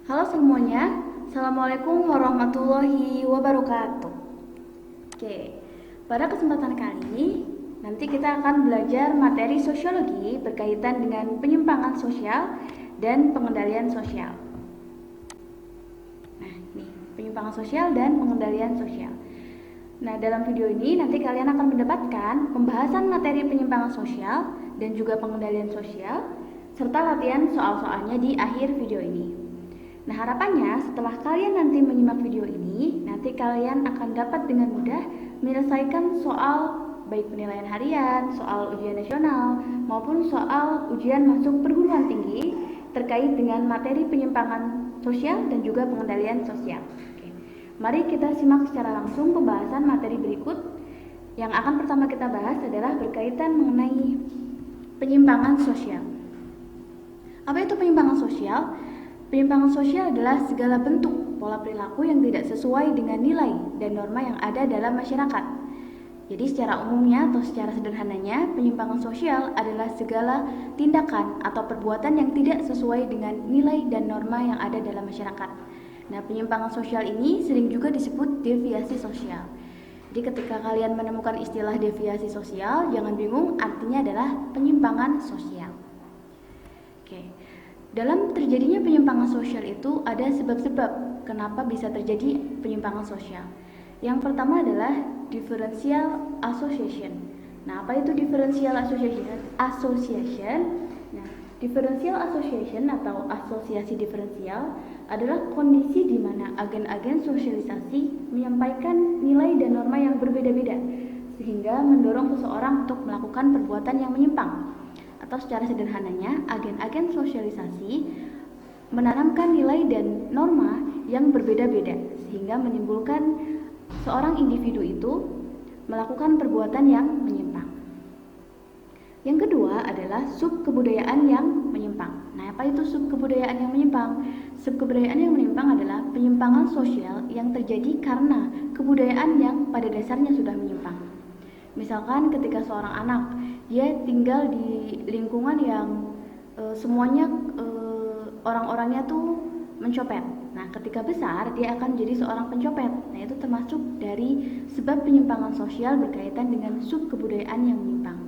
Halo semuanya, Assalamualaikum warahmatullahi wabarakatuh. Oke, pada kesempatan kali ini nanti kita akan belajar materi sosiologi berkaitan dengan penyimpangan sosial dan pengendalian sosial. Nah, ini penyimpangan sosial dan pengendalian sosial. Nah, dalam video ini nanti kalian akan mendapatkan pembahasan materi penyimpangan sosial dan juga pengendalian sosial serta latihan soal-soalnya di akhir video ini. Nah, harapannya setelah kalian nanti menyimak video ini, nanti kalian akan dapat dengan mudah menyelesaikan soal baik penilaian harian, soal ujian nasional, maupun soal ujian masuk perguruan tinggi terkait dengan materi penyimpangan sosial dan juga pengendalian sosial. Oke. Mari kita simak secara langsung pembahasan materi berikut. Yang akan pertama kita bahas adalah berkaitan mengenai penyimpangan sosial. Apa itu penyimpangan sosial? Penyimpangan sosial adalah segala bentuk pola perilaku yang tidak sesuai dengan nilai dan norma yang ada dalam masyarakat. Jadi secara umumnya atau secara sederhananya, penyimpangan sosial adalah segala tindakan atau perbuatan yang tidak sesuai dengan nilai dan norma yang ada dalam masyarakat. Nah, penyimpangan sosial ini sering juga disebut deviasi sosial. Jadi ketika kalian menemukan istilah deviasi sosial, jangan bingung, artinya adalah penyimpangan sosial. Oke. Dalam terjadinya penyimpangan sosial itu ada sebab-sebab kenapa bisa terjadi penyimpangan sosial. Yang pertama adalah differential association. Nah, apa itu differential association? Nah, differential association atau asosiasi diferensial adalah kondisi di mana agen-agen sosialisasi menyampaikan nilai dan norma yang berbeda-beda sehingga mendorong seseorang untuk melakukan perbuatan yang menyimpang. Atau secara sederhananya, agen-agen sosialisasi menanamkan nilai dan norma yang berbeda-beda sehingga menimbulkan seorang individu itu melakukan perbuatan yang menyimpang. Yang kedua adalah subkebudayaan yang menyimpang. Nah, apa itu subkebudayaan yang menyimpang? Subkebudayaan yang menyimpang adalah penyimpangan sosial yang terjadi karena kebudayaan yang pada dasarnya sudah menyimpang. Misalkan ketika seorang anak dia tinggal di lingkungan yang semuanya orang-orangnya tuh mencopet. Nah, ketika besar dia akan jadi seorang pencopet. Nah, itu termasuk dari sebab penyimpangan sosial berkaitan dengan subkebudayaan yang menyimpang.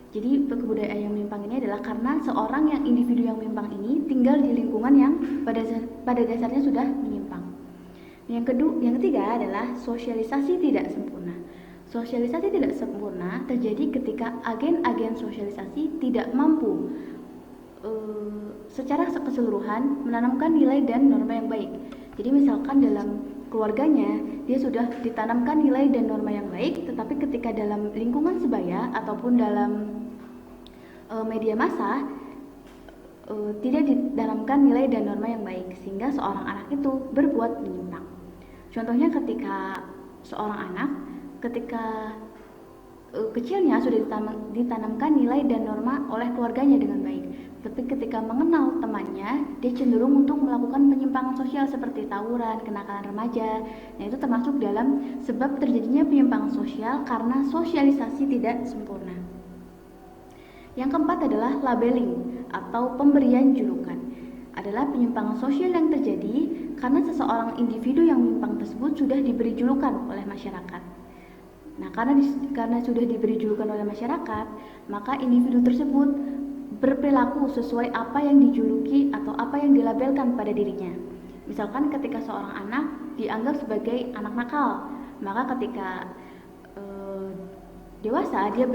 Jadi kebudayaan yang menyimpang ini adalah karena seorang yang individu yang menyimpang ini tinggal di lingkungan yang pada dasarnya sudah menyimpang. Yang ketiga adalah sosialisasi tidak sempurna. Sosialisasi tidak sempurna terjadi ketika agen-agen sosialisasi tidak mampu secara keseluruhan menanamkan nilai dan norma yang baik. Jadi misalkan dalam keluarganya dia sudah ditanamkan nilai dan norma yang baik, tetapi ketika dalam lingkungan sebaya ataupun dalam media massa tidak ditanamkan nilai dan norma yang baik sehingga seorang anak itu berbuat menyimpang. Contohnya ketika seorang anak ketika kecilnya sudah ditanamkan nilai dan norma oleh keluarganya dengan baik, tapi ketika mengenal temannya dia cenderung untuk melakukan penyimpangan sosial seperti tawuran, kenakalan remaja. Nah, itu termasuk dalam sebab terjadinya penyimpangan sosial karena sosialisasi tidak sempurna. Yang keempat adalah labeling atau pemberian julukan. Adalah penyimpangan sosial yang terjadi karena seseorang individu yang menyimpang tersebut sudah diberi julukan oleh masyarakat. Nah, karena sudah diberi julukan oleh masyarakat, maka individu tersebut berperilaku sesuai apa yang dijuluki atau apa yang dilabelkan pada dirinya. Misalkan ketika seorang anak dianggap sebagai anak nakal, maka ketika dewasa dia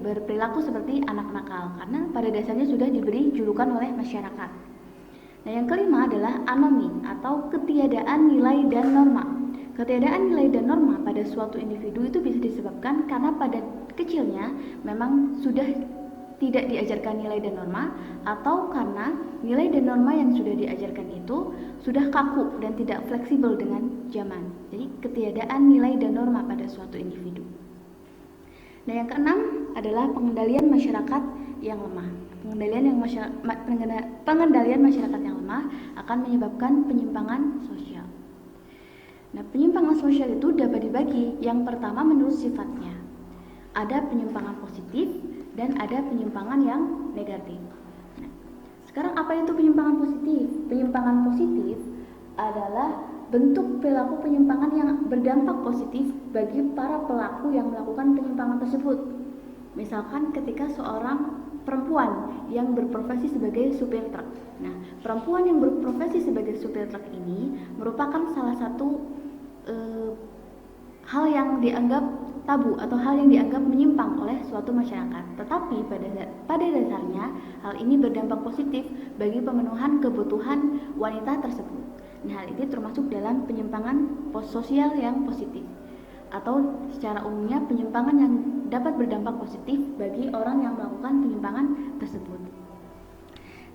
berperilaku seperti anak nakal karena pada dasarnya sudah diberi julukan oleh masyarakat. Nah, yang kelima adalah anomi atau ketiadaan nilai dan norma. Ketiadaan nilai dan norma pada suatu individu itu bisa disebabkan karena pada kecilnya memang sudah tidak diajarkan nilai dan norma, atau karena nilai dan norma yang sudah diajarkan itu sudah kaku dan tidak fleksibel dengan zaman. Jadi ketiadaan nilai dan norma pada suatu individu. Nah, yang keenam adalah pengendalian masyarakat yang lemah. Pengendalian masyarakat yang lemah akan menyebabkan penyimpangan sosial. Nah, penyimpangan sosial itu dapat dibagi. Yang pertama menurut sifatnya. Ada penyimpangan positif dan ada penyimpangan yang negatif. Nah, sekarang apa itu penyimpangan positif? Penyimpangan positif adalah bentuk perilaku penyimpangan yang berdampak positif bagi para pelaku yang melakukan penyimpangan tersebut. Misalkan ketika seorang perempuan yang berprofesi sebagai supir truk. Nah, perempuan yang berprofesi sebagai supir truk ini merupakan salah satu hal yang dianggap tabu atau hal yang dianggap menyimpang oleh suatu masyarakat. Tetapi pada dasarnya hal ini berdampak positif bagi pemenuhan kebutuhan wanita tersebut. Nah, hal ini termasuk dalam penyimpangan sosial yang positif atau secara umumnya penyimpangan yang dapat berdampak positif bagi orang yang melakukan penyimpangan tersebut.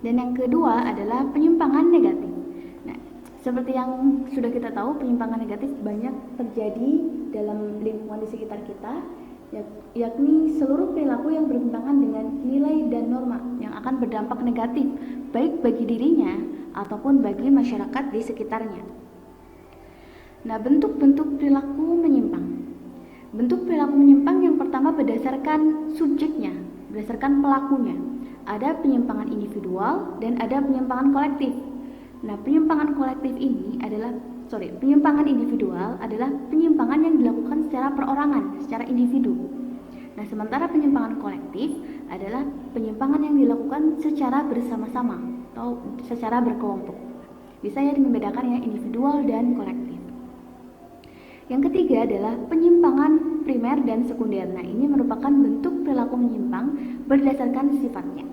Dan yang kedua adalah penyimpangan negatif. Nah, seperti yang sudah kita tahu, penyimpangan negatif banyak terjadi dalam lingkungan di sekitar kita, yakni seluruh perilaku yang bertentangan dengan nilai dan norma yang akan berdampak negatif baik bagi dirinya ataupun bagi masyarakat di sekitarnya. Nah, bentuk-bentuk perilaku menyimpang. Bentuk perilaku menyimpang yang pertama berdasarkan subjeknya, berdasarkan pelakunya. Ada penyimpangan individual dan ada penyimpangan kolektif. Nah, penyimpangan individual adalah penyimpangan yang dilakukan secara perorangan, secara individu. Nah, sementara penyimpangan kolektif adalah penyimpangan yang dilakukan secara bersama-sama atau secara berkelompok. Bisa ya membedakan ya individual dan kolektif. Yang ketiga adalah penyimpangan primer dan sekunder. Nah, ini merupakan bentuk perilaku menyimpang berdasarkan sifatnya.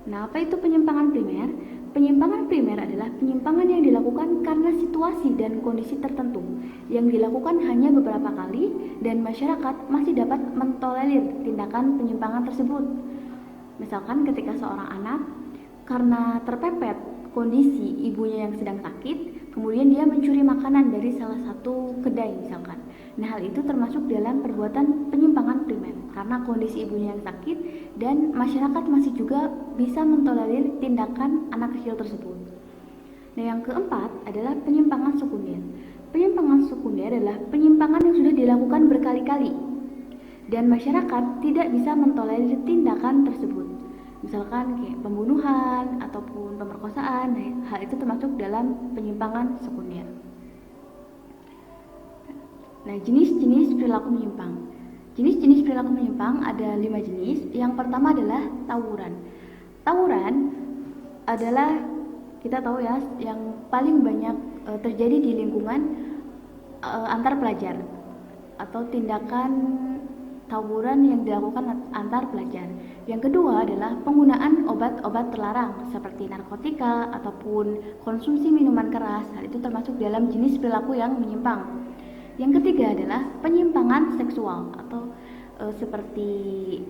Nah, apa itu penyimpangan primer? Penyimpangan primer adalah penyimpangan yang dilakukan karena situasi dan kondisi tertentu yang dilakukan hanya beberapa kali dan masyarakat masih dapat mentolerir tindakan penyimpangan tersebut. Misalkan ketika seorang anak karena terpepet kondisi ibunya yang sedang sakit, kemudian dia mencuri makanan dari salah satu kedai misalkan. Nah, hal itu termasuk dalam perbuatan penyimpangan primer karena kondisi ibunya yang sakit dan masyarakat masih juga bisa mentolerir tindakan anak kecil tersebut. Nah, yang keempat adalah penyimpangan sekunder. Penyimpangan sekunder adalah penyimpangan yang sudah dilakukan berkali-kali dan masyarakat tidak bisa mentolerir tindakan tersebut. Misalkan kayak pembunuhan ataupun pemerkosaan, hal itu termasuk dalam penyimpangan sekunder. Nah, jenis-jenis perilaku menyimpang. Jenis-jenis perilaku menyimpang ada 5 jenis. Yang pertama adalah tawuran. Tawuran adalah kita tahu ya yang paling banyak terjadi di lingkungan antar pelajar atau tindakan tawuran yang dilakukan antar pelajar. Yang kedua adalah penggunaan obat-obat terlarang seperti narkotika ataupun konsumsi minuman keras. Hal itu termasuk dalam jenis perilaku yang menyimpang. Yang ketiga adalah penyimpangan seksual atau seperti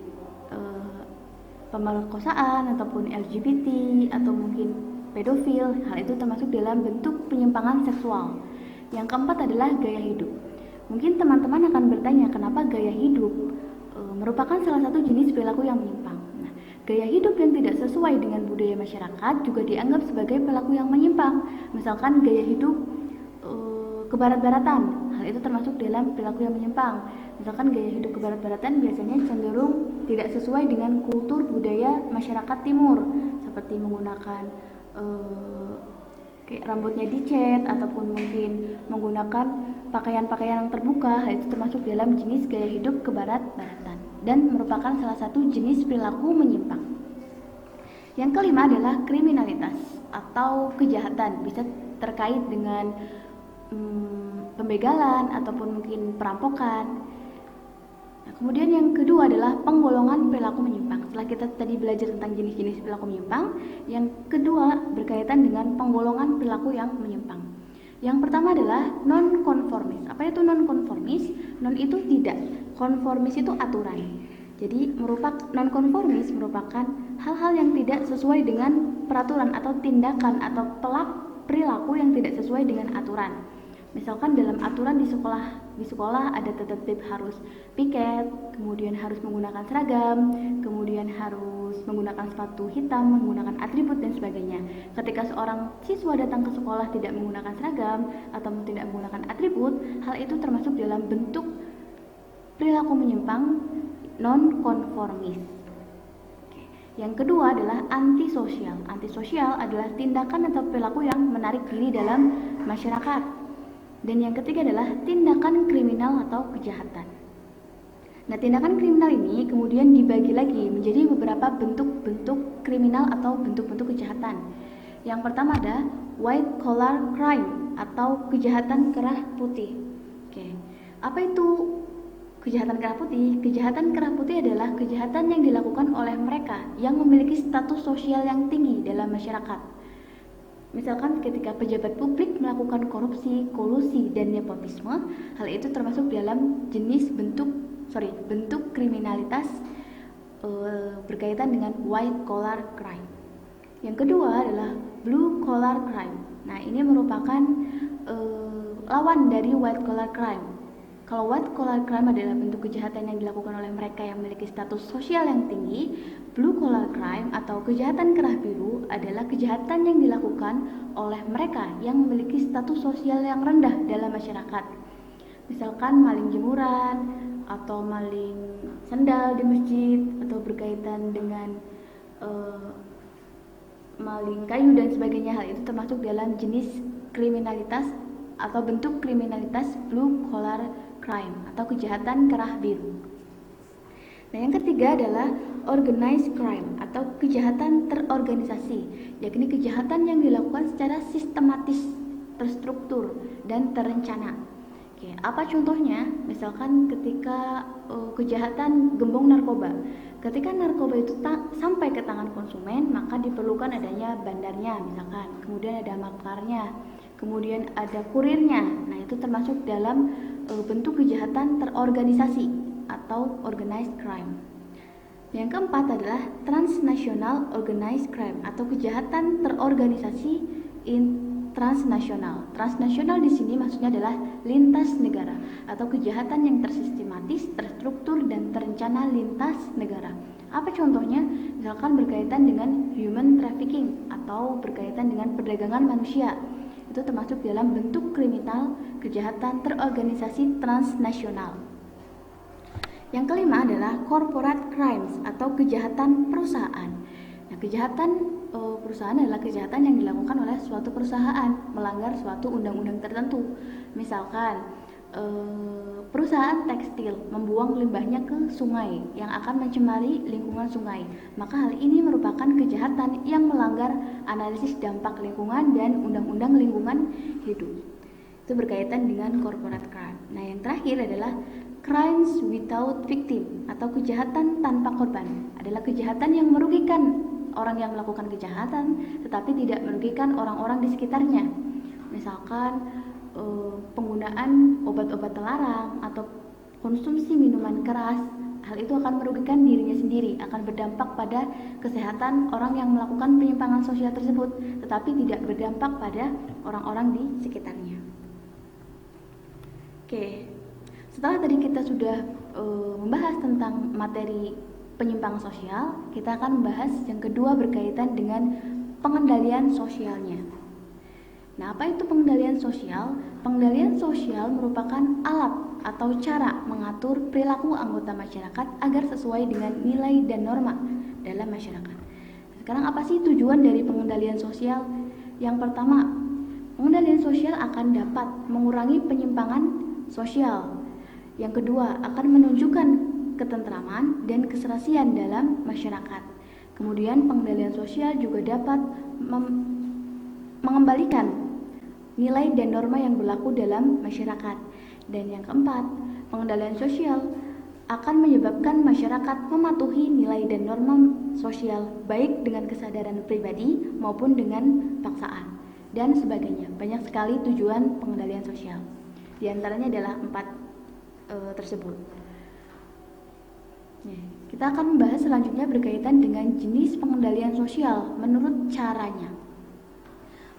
pemerkosaan ataupun LGBT atau mungkin pedofil. Hal itu termasuk dalam bentuk penyimpangan seksual. Yang keempat adalah gaya hidup. Mungkin teman-teman akan bertanya kenapa gaya hidup merupakan salah satu jenis perilaku yang menyimpang. Nah, gaya hidup yang tidak sesuai dengan budaya masyarakat juga dianggap sebagai perilaku yang menyimpang. Misalkan gaya hidup kebarat-baratan, hal itu termasuk dalam perilaku yang menyimpang. Misalkan gaya hidup kebarat-baratan biasanya cenderung tidak sesuai dengan kultur budaya masyarakat timur, seperti menggunakan kayak rambutnya dicet ataupun mungkin menggunakan pakaian-pakaian yang terbuka. Hal itu termasuk dalam jenis gaya hidup kebarat-baratan dan merupakan salah satu jenis perilaku menyimpang. Yang kelima adalah kriminalitas atau kejahatan, bisa terkait dengan pembegalan ataupun mungkin perampokan. Nah, kemudian yang kedua adalah penggolongan perilaku menyimpang. Setelah kita tadi belajar tentang jenis-jenis perilaku menyimpang, yang kedua berkaitan dengan penggolongan perilaku yang menyimpang. Yang pertama adalah non-konformis. Apa itu non-konformis? Non itu tidak, konformis itu aturan. Jadi non-konformis merupakan hal-hal yang tidak sesuai dengan peraturan atau tindakan atau perilaku yang tidak sesuai dengan aturan. Misalkan dalam aturan di sekolah ada tertib harus piket, kemudian harus menggunakan seragam, kemudian harus menggunakan sepatu hitam, menggunakan atribut dan sebagainya. Ketika seorang siswa datang ke sekolah tidak menggunakan seragam atau tidak menggunakan atribut, hal itu termasuk dalam bentuk perilaku menyimpang nonkonformis. Yang kedua adalah antisosial. Antisosial adalah tindakan atau perilaku yang menarik diri dalam masyarakat. Dan yang ketiga adalah tindakan kriminal atau kejahatan. Nah, tindakan kriminal ini kemudian dibagi lagi menjadi beberapa bentuk-bentuk kriminal atau bentuk-bentuk kejahatan. Yang pertama ada white collar crime atau kejahatan kerah putih. Oke. Apa itu kejahatan kerah putih? Kejahatan kerah putih adalah kejahatan yang dilakukan oleh mereka yang memiliki status sosial yang tinggi dalam masyarakat. Misalkan ketika pejabat publik melakukan korupsi, kolusi, dan nepotisme, hal itu termasuk dalam jenis bentuk kriminalitas berkaitan dengan white collar crime. Yang kedua adalah blue collar crime. Nah, ini merupakan lawan dari white collar crime. Kalau white collar crime adalah bentuk kejahatan yang dilakukan oleh mereka yang memiliki status sosial yang tinggi, blue collar crime atau kejahatan kerah biru adalah kejahatan yang dilakukan oleh mereka yang memiliki status sosial yang rendah dalam masyarakat. Misalkan maling jemuran atau maling sendal di masjid atau berkaitan dengan maling kayu dan sebagainya. Hal itu termasuk dalam jenis kriminalitas atau bentuk kriminalitas blue collar crime atau kejahatan kerah biru. Nah, yang ketiga adalah organized crime atau kejahatan terorganisasi, yakni kejahatan yang dilakukan secara sistematis, terstruktur, dan terencana. Oke, apa contohnya? Misalkan ketika kejahatan gembong narkoba. Ketika narkoba itu sampai ke tangan konsumen, maka diperlukan adanya bandarnya misalkan, kemudian ada makarnya, kemudian ada kurirnya. Nah, itu termasuk dalam bentuk kejahatan terorganisasi atau organized crime. Yang keempat adalah transnational organized crime atau kejahatan terorganisasi transnasional. Transnasional di sini maksudnya adalah lintas negara atau kejahatan yang tersistematis, terstruktur, dan terencana lintas negara. Apa contohnya? Misalkan berkaitan dengan human trafficking atau berkaitan dengan perdagangan manusia. Itu termasuk dalam bentuk kriminal kejahatan terorganisasi transnasional. Yang kelima adalah corporate crimes atau kejahatan perusahaan. Nah, kejahatan perusahaan adalah kejahatan yang dilakukan oleh suatu perusahaan melanggar suatu undang-undang tertentu. Misalkan perusahaan tekstil membuang limbahnya ke sungai yang akan mencemari lingkungan sungai, maka hal ini merupakan kejahatan yang melanggar analisis dampak lingkungan dan undang-undang lingkungan hidup. Itu berkaitan dengan corporate crime. Nah, yang terakhir adalah crimes without victim atau kejahatan tanpa korban. Adalah kejahatan yang merugikan orang yang melakukan kejahatan tetapi tidak merugikan orang-orang di sekitarnya. Misalkan penggunaan obat-obat terlarang atau konsumsi minuman keras, hal itu akan merugikan dirinya sendiri, akan berdampak pada kesehatan orang yang melakukan penyimpangan sosial tersebut tetapi tidak berdampak pada orang-orang di sekitarnya. Oke, setelah tadi kita sudah membahas tentang materi penyimpangan sosial, kita akan membahas yang kedua berkaitan dengan pengendalian sosialnya. Nah, apa itu pengendalian sosial? Pengendalian sosial merupakan alat atau cara mengatur perilaku anggota masyarakat agar sesuai dengan nilai dan norma dalam masyarakat. Sekarang apa sih tujuan dari pengendalian sosial? Yang pertama, pengendalian sosial akan dapat mengurangi penyimpangan sosial. Yang kedua, akan menunjukkan ketentraman dan keserasian dalam masyarakat. Kemudian pengendalian sosial juga dapat mengembalikan nilai dan norma yang berlaku dalam masyarakat. Dan yang keempat, pengendalian sosial akan menyebabkan masyarakat mematuhi nilai dan norma sosial baik dengan kesadaran pribadi maupun dengan paksaan dan sebagainya. Banyak sekali tujuan pengendalian sosial. Di antaranya adalah 4 tersebut. Kita akan membahas selanjutnya berkaitan dengan jenis pengendalian sosial menurut caranya.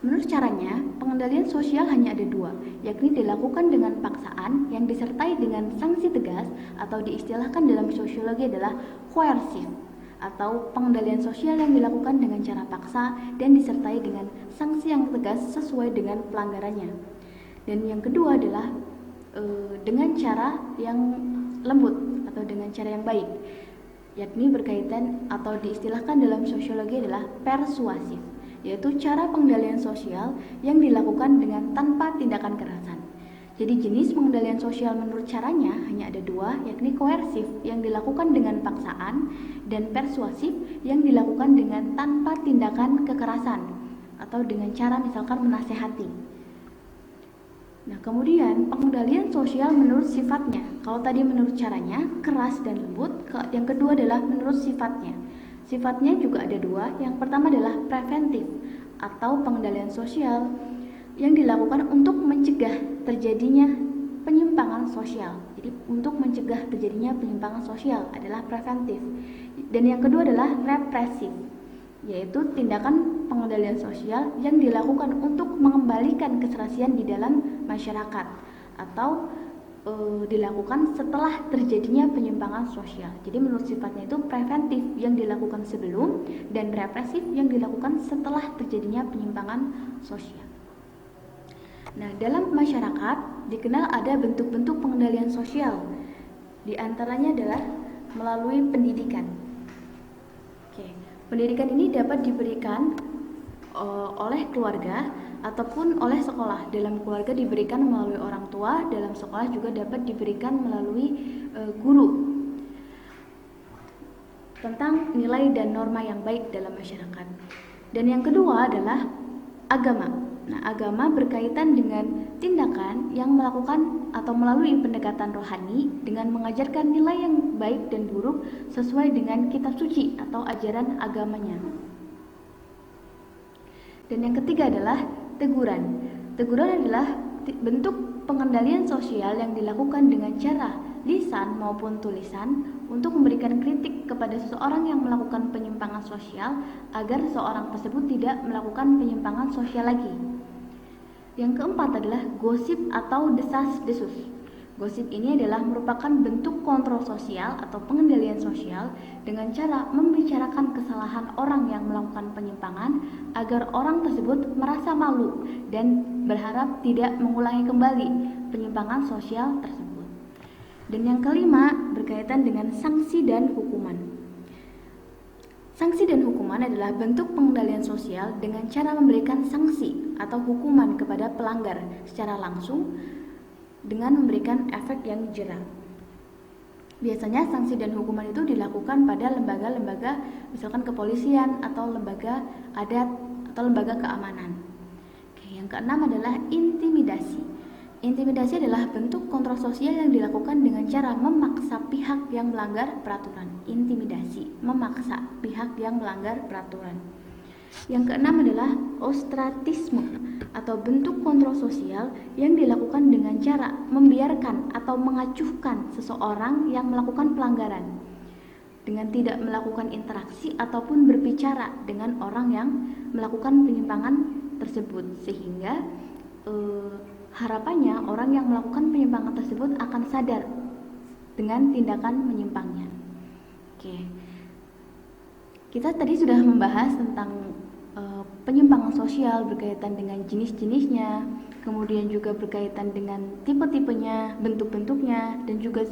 Menurut caranya, pengendalian sosial hanya ada 2, yakni dilakukan dengan paksaan yang disertai dengan sanksi tegas atau diistilahkan dalam sosiologi adalah coercive, atau pengendalian sosial yang dilakukan dengan cara paksa dan disertai dengan sanksi yang tegas sesuai dengan pelanggarannya. Dan yang kedua adalah dengan cara yang lembut atau dengan cara yang baik, yakni berkaitan atau diistilahkan dalam sosiologi adalah persuasif, yaitu cara pengendalian sosial yang dilakukan dengan tanpa tindakan kekerasan. Jadi jenis pengendalian sosial menurut caranya hanya ada dua, yakni koersif yang dilakukan dengan paksaan dan persuasif yang dilakukan dengan tanpa tindakan kekerasan atau dengan cara misalkan menasehati. Nah, kemudian pengendalian sosial menurut sifatnya. Kalau tadi menurut caranya keras dan lembut, yang kedua adalah menurut sifatnya. Sifatnya juga ada dua. Yang pertama adalah preventif atau pengendalian sosial yang dilakukan untuk mencegah terjadinya penyimpangan sosial. Jadi untuk mencegah terjadinya penyimpangan sosial adalah preventif. Dan yang kedua adalah represif, yaitu tindakan pengendalian sosial yang dilakukan untuk mengembalikan keserasian di dalam masyarakat atau dilakukan setelah terjadinya penyimpangan sosial. Jadi menurut sifatnya itu preventif yang dilakukan sebelum dan represif yang dilakukan setelah terjadinya penyimpangan sosial. Nah, dalam masyarakat dikenal ada bentuk-bentuk pengendalian sosial. Di antaranya adalah melalui pendidikan. Pendidikan ini dapat diberikan oleh keluarga ataupun oleh sekolah. Dalam keluarga diberikan melalui orang tua, dalam sekolah juga dapat diberikan melalui guru. Tentang nilai dan norma yang baik dalam masyarakat. Dan yang kedua adalah agama. Nah, agama berkaitan dengan tindakan yang melakukan atau melalui pendekatan rohani dengan mengajarkan nilai yang baik dan buruk sesuai dengan kitab suci atau ajaran agamanya. Dan yang ketiga adalah teguran. Teguran adalah bentuk pengendalian sosial yang dilakukan dengan cara lisan maupun tulisan untuk memberikan kritik kepada seseorang yang melakukan penyimpangan sosial agar seseorang tersebut tidak melakukan penyimpangan sosial lagi. Yang keempat adalah gosip atau desas-desus. Gosip ini adalah merupakan bentuk kontrol sosial atau pengendalian sosial dengan cara membicarakan kesalahan orang yang melakukan penyimpangan agar orang tersebut merasa malu dan berharap tidak mengulangi kembali penyimpangan sosial tersebut. Dan yang kelima berkaitan dengan sanksi dan hukuman. Sanksi dan hukuman adalah bentuk pengendalian sosial dengan cara memberikan sanksi atau hukuman kepada pelanggar secara langsung dengan memberikan efek yang jera. Biasanya sanksi dan hukuman itu dilakukan pada lembaga-lembaga misalkan kepolisian atau lembaga adat atau lembaga keamanan. Yang keenam adalah intimidasi. Intimidasi adalah bentuk kontrol sosial yang dilakukan dengan cara memaksa pihak yang melanggar peraturan. Intimidasi, memaksa pihak yang melanggar peraturan. Yang keenam adalah ostratisme atau bentuk kontrol sosial yang dilakukan dengan cara membiarkan atau mengacuhkan seseorang yang melakukan pelanggaran dengan tidak melakukan interaksi ataupun berbicara dengan orang yang melakukan penyimpangan tersebut, sehingga harapannya orang yang melakukan penyimpangan tersebut akan sadar dengan tindakan menyimpangnya. Kita tadi sudah membahas tentang penyimpangan sosial berkaitan dengan jenis-jenisnya, kemudian juga berkaitan dengan tipe-tipenya, bentuk-bentuknya, dan juga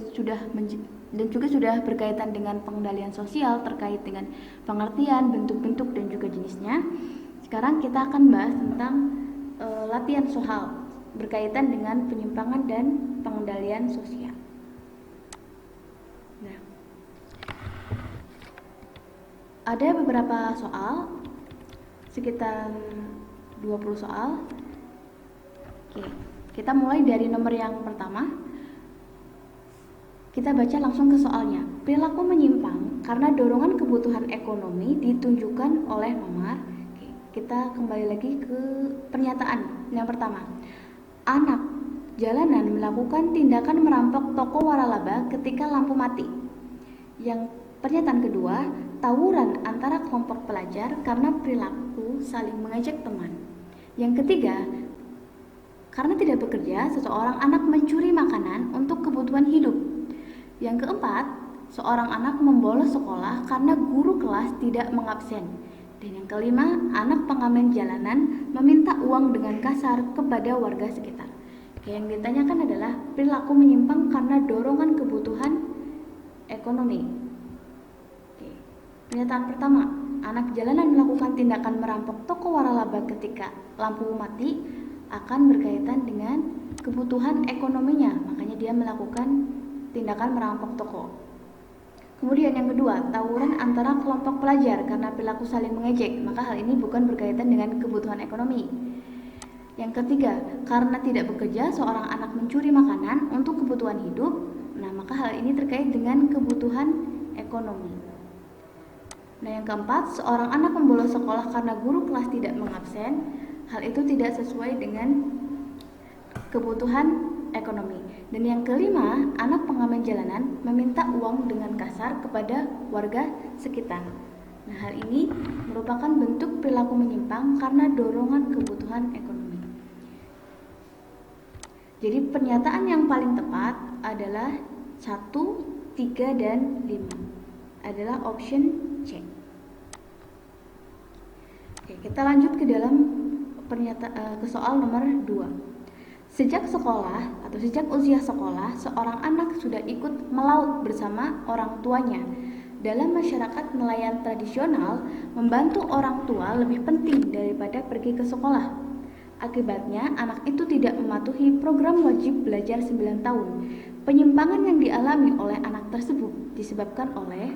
sudah berkaitan dengan pengendalian sosial terkait dengan pengertian, bentuk-bentuk dan juga jenisnya. Sekarang kita akan bahas tentang latihan soal berkaitan dengan penyimpangan dan pengendalian sosial. Nah, ada beberapa soal, sekitar 20 soal. Kita mulai dari nomor yang pertama. Kita baca langsung ke soalnya. Perilaku menyimpang karena dorongan kebutuhan ekonomi ditunjukkan oleh nomor. Kita kembali lagi ke pernyataan yang pertama. Anak jalanan melakukan tindakan merampok toko waralaba ketika lampu mati. Yang pernyataan kedua, tawuran antara kelompok pelajar karena perilaku saling mengejek teman. Yang ketiga, karena tidak bekerja, seseorang anak mencuri makanan untuk kebutuhan hidup. Yang keempat, seorang anak membolos sekolah karena guru kelas tidak mengabsen. Dan yang kelima, anak pengamen jalanan meminta uang dengan kasar kepada warga sekitar. Yang ditanyakan adalah perilaku menyimpang karena dorongan kebutuhan ekonomi. Oke. Pernyataan pertama, anak jalanan melakukan tindakan merampok toko waralaba ketika lampu mati akan berkaitan dengan kebutuhan ekonominya, makanya dia melakukan tindakan merampok toko. Kemudian yang kedua, tawuran antara kelompok pelajar karena perilaku saling mengejek, maka hal ini bukan berkaitan dengan kebutuhan ekonomi. Yang ketiga, karena tidak bekerja, seorang anak mencuri makanan untuk kebutuhan hidup, nah maka hal ini terkait dengan kebutuhan ekonomi. Nah yang keempat, seorang anak membolos sekolah karena guru kelas tidak mengabsen, hal itu tidak sesuai dengan kebutuhan ekonomi. Dan yang kelima, anak pengamen jalanan meminta uang dengan kasar kepada warga sekitar. Nah, hal ini merupakan bentuk perilaku menyimpang karena dorongan kebutuhan ekonomi. Jadi pernyataan yang paling tepat adalah 1, 3, dan 5. Adalah option C. Oke, kita lanjut ke dalam ke soal nomor 2. Sejak sekolah atau sejak usia sekolah, seorang anak sudah ikut melaut bersama orang tuanya. Dalam masyarakat nelayan tradisional, membantu orang tua lebih penting daripada pergi ke sekolah. Akibatnya, anak itu tidak mematuhi program wajib belajar 9 tahun. Penyimpangan yang dialami oleh anak tersebut disebabkan oleh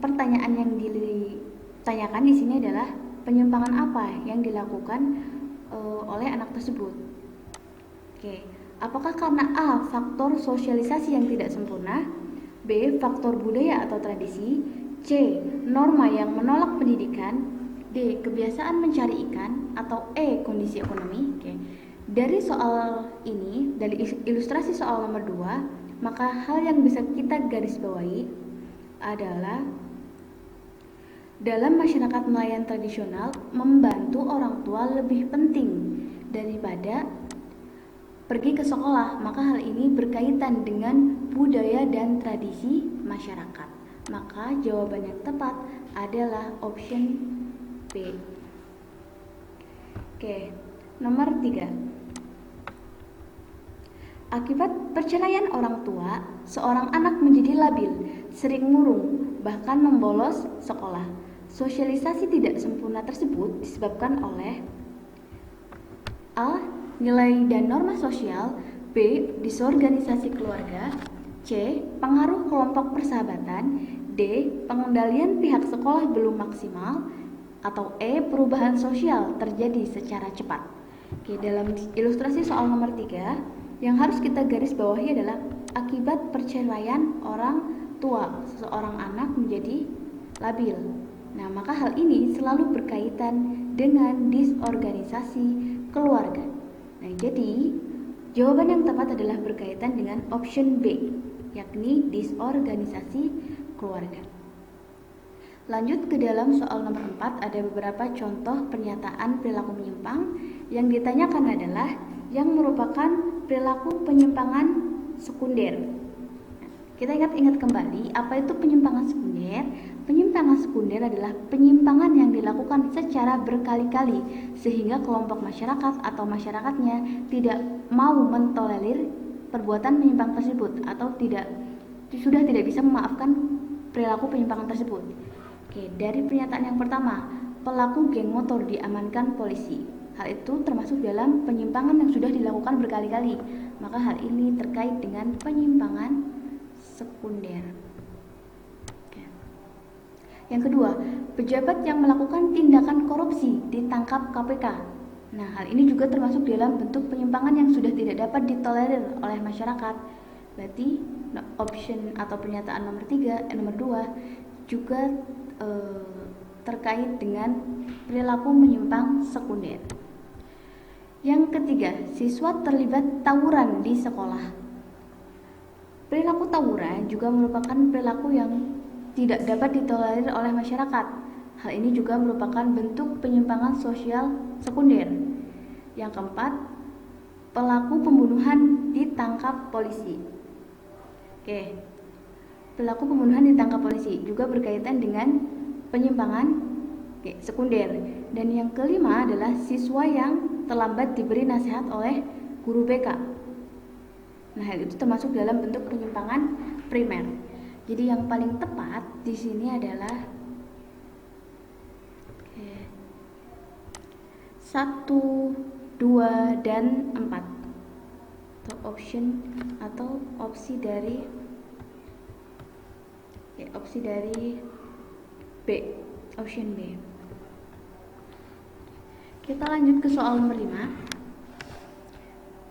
pertanyaan yang ditanyakan di sini adalah penyimpangan apa yang dilakukan oleh anak tersebut. Oke, apakah karena A. faktor sosialisasi yang tidak sempurna, B. faktor budaya atau tradisi, C. norma yang menolak pendidikan, D. kebiasaan mencari ikan, atau E. kondisi ekonomi. Oke. Dari soal ini, dari ilustrasi soal nomor 2, maka hal yang bisa kita garis bawahi adalah dalam masyarakat nelayan tradisional, membantu orang tua lebih penting daripada pergi ke sekolah. Maka hal ini berkaitan dengan budaya dan tradisi masyarakat. Maka jawaban yang tepat adalah option B. Oke, nomor 3. Akibat perceraian orang tua, seorang anak menjadi labil, sering murung, bahkan membolos sekolah. Sosialisasi tidak sempurna tersebut disebabkan oleh A. nilai dan norma sosial, B. disorganisasi keluarga, C. pengaruh kelompok persahabatan, D. pengendalian pihak sekolah belum maksimal, atau E. perubahan sosial terjadi secara cepat. Oke, dalam ilustrasi soal nomor 3, yang harus kita garis bawahi adalah akibat perceraian orang tua, seseorang anak menjadi labil. Nah, maka hal ini selalu berkaitan dengan disorganisasi keluarga. Nah, jadi jawaban yang tepat adalah berkaitan dengan option B, yakni disorganisasi keluarga. Lanjut ke dalam soal nomor 4, ada beberapa contoh pernyataan perilaku menyimpang. Yang ditanyakan adalah yang merupakan perilaku penyimpangan sekunder. Kita ingat kembali, apa itu penyimpangan sekunder? Penyimpangan sekunder adalah penyimpangan yang dilakukan secara berkali-kali sehingga kelompok masyarakat atau masyarakatnya tidak mau mentolerir perbuatan menyimpang tersebut atau sudah tidak bisa memaafkan perilaku penyimpangan tersebut. Oke, dari pernyataan yang pertama, pelaku geng motor diamankan polisi. Hal itu termasuk dalam penyimpangan yang sudah dilakukan berkali-kali. Maka hal ini terkait dengan penyimpangan sekunder. Yang kedua, pejabat yang melakukan tindakan korupsi ditangkap KPK. Nah, hal ini juga termasuk dalam bentuk penyimpangan yang sudah tidak dapat ditolerir oleh masyarakat. Berarti option atau pernyataan nomor 2 juga terkait dengan perilaku menyimpang sekunder. Yang ketiga, siswa terlibat tawuran di sekolah. Perilaku tawuran juga merupakan perilaku yang tidak dapat ditolerir oleh masyarakat. Hal ini juga merupakan bentuk penyimpangan sosial sekunder. Yang keempat, pelaku pembunuhan ditangkap polisi. Oke, pelaku pembunuhan ditangkap polisi juga berkaitan dengan penyimpangan sekunder. Dan yang kelima adalah siswa yang terlambat diberi nasihat oleh guru BK. Nah, hal itu termasuk dalam bentuk penyimpangan primer. Jadi yang paling tepat di sini adalah 1, 2, dan 4 atau opsi dari B, option B. Kita lanjut ke soal nomor 5.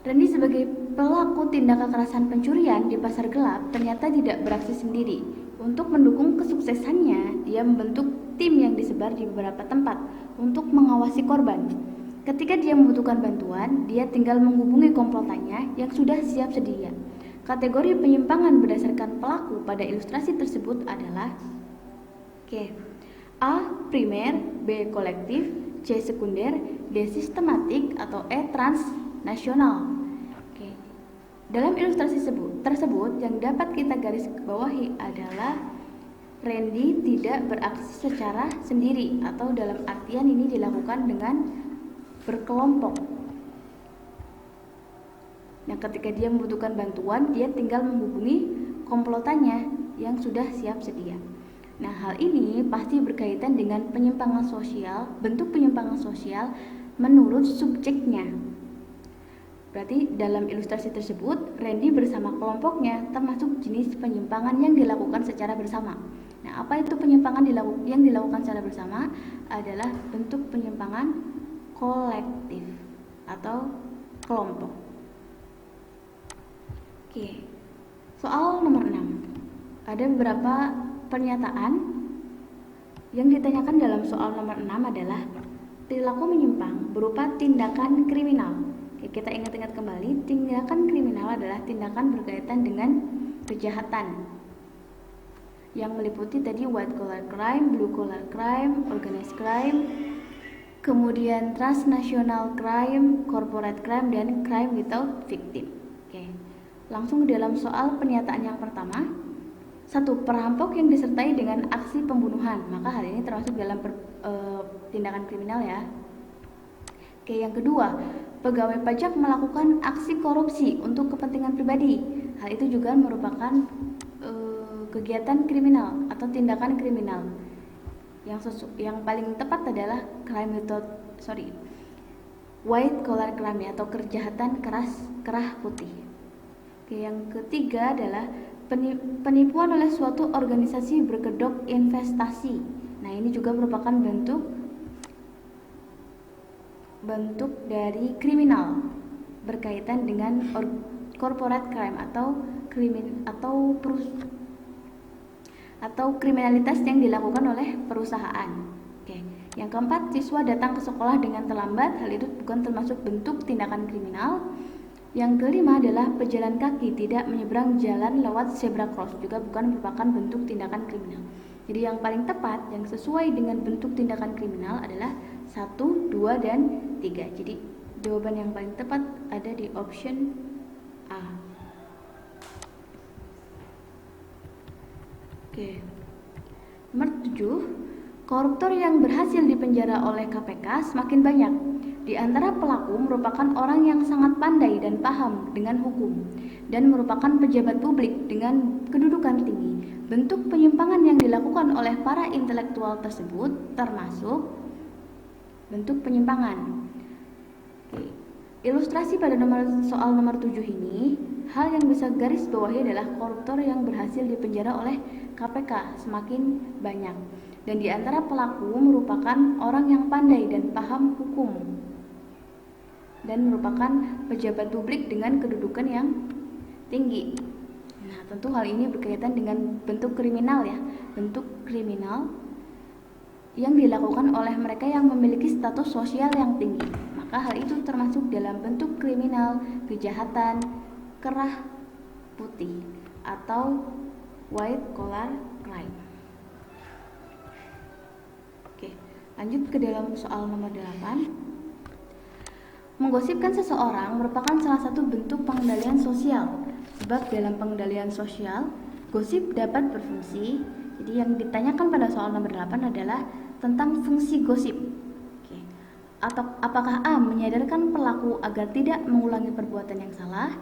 Randy sebagai pelaku tindak kekerasan pencurian di pasar gelap ternyata tidak beraksi sendiri. Untuk mendukung kesuksesannya, dia membentuk tim yang disebar di beberapa tempat untuk mengawasi korban. Ketika dia membutuhkan bantuan, dia tinggal menghubungi komplotannya yang sudah siap sedia. Kategori penyimpangan berdasarkan pelaku pada ilustrasi tersebut adalah A. Primer, B. Kolektif, C. Sekunder, D. Sistematik, atau E. Transnasional. Dalam ilustrasi tersebut yang dapat kita garis bawahi adalah Randy tidak beraksi secara sendiri, atau dalam artian ini dilakukan dengan berkelompok. Nah, ketika dia membutuhkan bantuan, dia tinggal menghubungi komplotannya yang sudah siap sedia. Nah, hal ini pasti berkaitan dengan penyimpangan sosial, bentuk penyimpangan sosial menurut subjeknya. Berarti dalam ilustrasi tersebut, Randy bersama kelompoknya termasuk jenis penyimpangan yang dilakukan secara bersama. Nah, apa itu penyimpangan yang dilakukan secara bersama? Adalah bentuk penyimpangan kolektif atau kelompok. Soal nomor 6. Ada beberapa pernyataan yang ditanyakan dalam soal nomor 6 adalah perilaku menyimpang berupa tindakan kriminal. Kita ingat-ingat kembali, tindakan kriminal adalah tindakan berkaitan dengan kejahatan yang meliputi tadi white collar crime, blue collar crime, organized crime, kemudian transnational crime, corporate crime, dan crime without victim. Langsung ke dalam soal pernyataan yang pertama. 1. Perampok yang disertai dengan aksi pembunuhan, maka hal ini termasuk dalam tindakan kriminal ya. Yang kedua, pegawai pajak melakukan aksi korupsi untuk kepentingan pribadi. Hal itu juga merupakan kegiatan kriminal atau tindakan kriminal. Yang paling tepat adalah white collar crime atau kejahatan kerah putih. Yang ketiga adalah penipuan oleh suatu organisasi berkedok investasi. Nah, ini juga merupakan bentuk dari kriminal berkaitan dengan corporate crime atau kriminalitas yang dilakukan oleh perusahaan. Yang keempat, siswa datang ke sekolah dengan terlambat, hal itu bukan termasuk bentuk tindakan kriminal. Yang kelima adalah pejalan kaki tidak menyeberang jalan lewat zebra cross, juga bukan merupakan bentuk tindakan kriminal. Jadi yang paling tepat yang sesuai dengan bentuk tindakan kriminal adalah 1, 2, dan 3. Jadi jawaban yang paling tepat ada di option A. Nomor 7, koruptor yang berhasil dipenjara oleh KPK semakin banyak. Di antara pelaku merupakan orang yang sangat pandai dan paham dengan hukum dan merupakan pejabat publik dengan kedudukan tinggi. Bentuk penyimpangan yang dilakukan oleh para intelektual tersebut termasuk bentuk penyimpangan. Ilustrasi pada soal nomor 7 ini, hal yang bisa garis bawahi adalah koruptor yang berhasil dipenjara oleh KPK semakin banyak. Dan di antara pelaku merupakan orang yang pandai dan paham hukum dan merupakan pejabat publik dengan kedudukan yang tinggi. Nah, tentu hal ini berkaitan dengan bentuk kriminal ya, bentuk kriminal yang dilakukan oleh mereka yang memiliki status sosial yang tinggi. Maka hal itu termasuk dalam bentuk kriminal kejahatan kerah putih atau white collar crime. Lanjut ke dalam soal nomor 8. Menggosipkan seseorang merupakan salah satu bentuk pengendalian sosial. Sebab dalam pengendalian sosial, gosip dapat berfungsi. Jadi yang ditanyakan pada soal nomor 8 adalah tentang fungsi gosip. Atau apakah A menyadarkan pelaku agar tidak mengulangi perbuatan yang salah,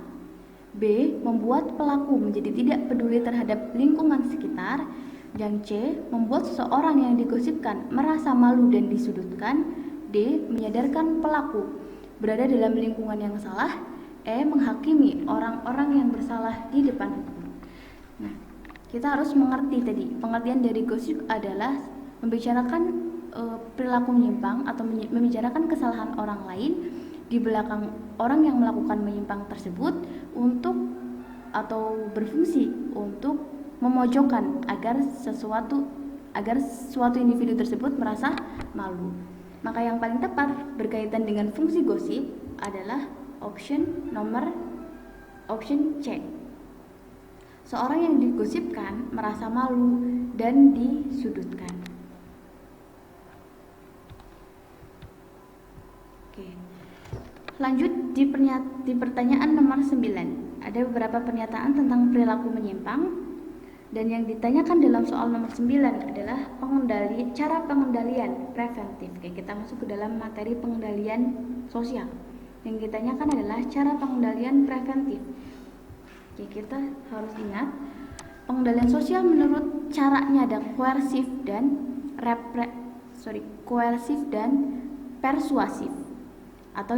B. Membuat pelaku menjadi tidak peduli terhadap lingkungan sekitar. Dan C. Membuat seseorang yang digosipkan merasa malu dan disudutkan. D. Menyadarkan pelaku berada dalam lingkungan yang salah. E. Menghakimi orang-orang yang bersalah di depan hukum. Nah, kita harus mengerti tadi, pengertian dari gosip adalah membicarakan perilaku menyimpang atau membicarakan kesalahan orang lain di belakang orang yang melakukan menyimpang tersebut untuk atau berfungsi untuk memojokkan agar suatu individu tersebut merasa malu. Maka yang paling tepat berkaitan dengan fungsi gosip adalah option C. Seorang yang digosipkan merasa malu dan disudutkan. Oke. Lanjut di pertanyaan nomor 9. Ada beberapa pernyataan tentang perilaku menyimpang, dan yang ditanyakan dalam soal nomor 9 adalah cara pengendalian preventif. Oke, kita masuk ke dalam materi pengendalian sosial. Yang ditanyakan adalah cara pengendalian preventif. Oke, kita harus ingat pengendalian sosial menurut caranya ada koersif dan persuasif, atau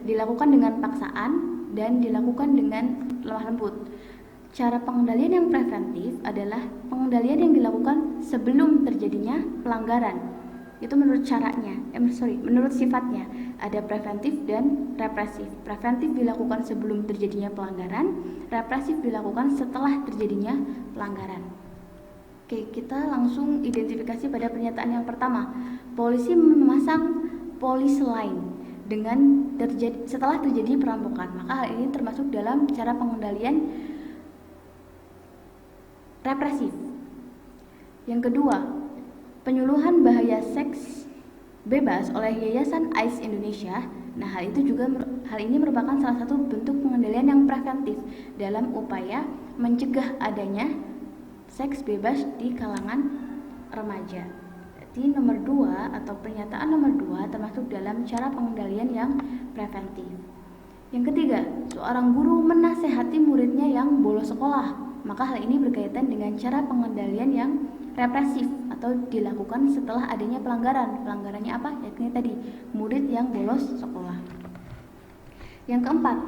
dilakukan dengan paksaan dan dilakukan dengan lemah lembut. Cara pengendalian yang preventif adalah pengendalian yang dilakukan sebelum terjadinya pelanggaran. Itu menurut menurut sifatnya. Ada preventif dan represif. Preventif dilakukan sebelum terjadinya pelanggaran, represif dilakukan setelah terjadinya pelanggaran. Oke, kita langsung identifikasi pada pernyataan yang pertama. Polisi memasang polis lain setelah terjadi perampokan. Maka hal ini termasuk dalam cara pengendalian represif. Yang kedua, penyuluhan bahaya seks bebas oleh Yayasan AIDS Indonesia. Nah, hal ini merupakan salah satu bentuk pengendalian yang preventif dalam upaya mencegah adanya seks bebas di kalangan remaja. Jadi nomor 2 atau pernyataan nomor 2 termasuk dalam cara pengendalian yang preventif. Yang ketiga, seorang guru menasehati muridnya yang bolos sekolah. Maka hal ini berkaitan dengan cara pengendalian yang represif atau dilakukan setelah adanya pelanggaran. Pelanggarannya apa? Yakni tadi, murid yang bolos sekolah. Yang keempat,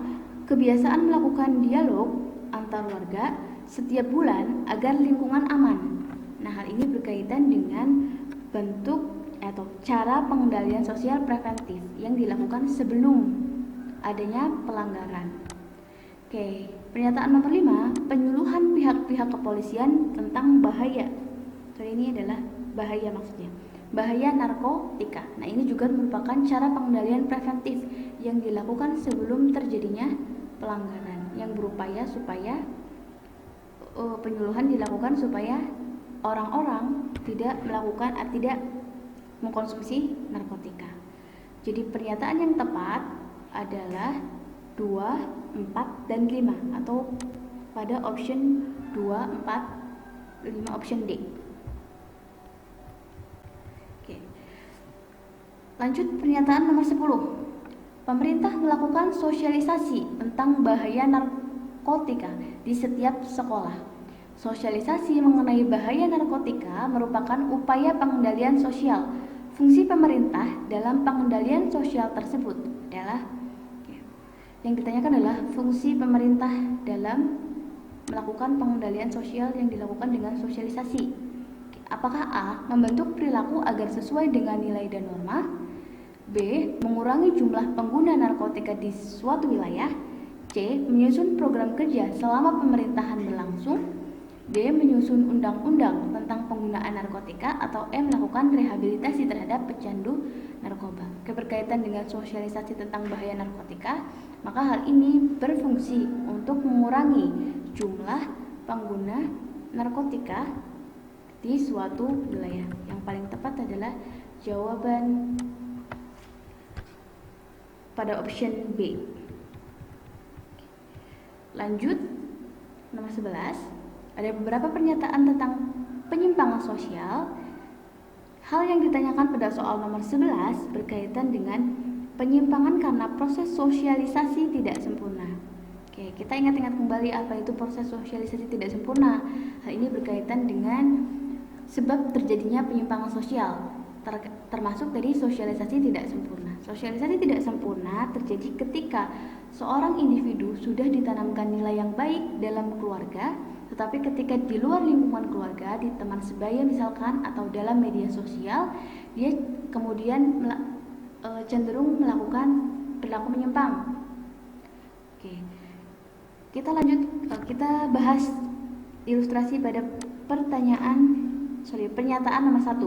kebiasaan melakukan dialog antar warga setiap bulan agar lingkungan aman. Nah, hal ini berkaitan dengan bentuk atau cara pengendalian sosial preventif yang dilakukan sebelum adanya pelanggaran. Oke, pernyataan nomor 5, penyuluhan pihak-pihak kepolisian tentang bahaya. Ini adalah bahaya maksudnya. Bahaya narkotika. Nah, ini juga merupakan cara pengendalian preventif yang dilakukan sebelum terjadinya pelanggaran, yang berupaya supaya penyuluhan dilakukan supaya orang-orang tidak mengkonsumsi narkotika. Jadi pernyataan yang tepat adalah 2, 4, dan 5 atau pada option 2, 4, 5 option D. Oke. Lanjut pernyataan nomor 10. Pemerintah melakukan sosialisasi tentang bahaya narkotika di setiap sekolah. Sosialisasi mengenai bahaya narkotika merupakan upaya pengendalian sosial. Fungsi pemerintah dalam pengendalian sosial tersebut adalah yang ditanyakan adalah fungsi pemerintah dalam melakukan pengendalian sosial yang dilakukan dengan sosialisasi. Apakah A. Membentuk perilaku agar sesuai dengan nilai dan norma. B. Mengurangi jumlah pengguna narkotika di suatu wilayah. C. Menyusun program kerja selama pemerintahan berlangsung. D. Menyusun undang-undang tentang penggunaan narkotika. Atau E. Melakukan rehabilitasi terhadap pecandu narkoba. Berkaitan dengan sosialisasi tentang bahaya narkotika, maka hal ini berfungsi untuk mengurangi jumlah pengguna narkotika di suatu wilayah. Yang paling tepat adalah jawaban pada option B. Lanjut nomor 11. Ada beberapa pernyataan tentang penyimpangan sosial. Hal yang ditanyakan pada soal nomor 11 berkaitan dengan penyimpangan karena proses sosialisasi tidak sempurna. Oke, kita ingat-ingat kembali apa itu proses sosialisasi tidak sempurna. Hal ini berkaitan dengan sebab terjadinya penyimpangan sosial, termasuk dari sosialisasi tidak sempurna. Sosialisasi tidak sempurna terjadi ketika seorang individu sudah ditanamkan nilai yang baik dalam keluarga, tetapi ketika di luar lingkungan keluarga, di teman sebaya misalkan, atau dalam media sosial, dia kemudian cenderung melakukan perilaku menyimpang. Oke, kita lanjut, kita bahas ilustrasi pada pernyataan nomor 1.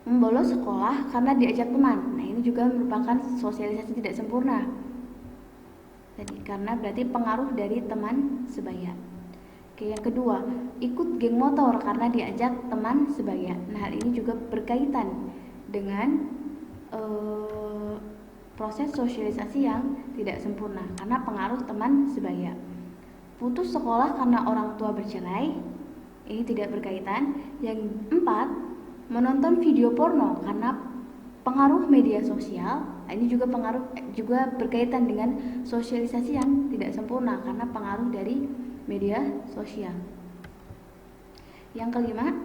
Membolos sekolah karena diajak teman. Nah, ini juga merupakan sosialisasi tidak sempurna. Jadi, karena berarti pengaruh dari teman sebaya. Oke, yang kedua, ikut geng motor karena diajak teman sebaya. Nah, hal ini juga berkaitan dengan proses sosialisasi yang tidak sempurna karena pengaruh teman sebaya. Putus sekolah karena orang tua bercerai, ini tidak berkaitan. Yang 4, menonton video porno karena pengaruh media sosial. Ini juga berkaitan dengan sosialisasi yang tidak sempurna karena pengaruh dari media sosial. Yang kelima,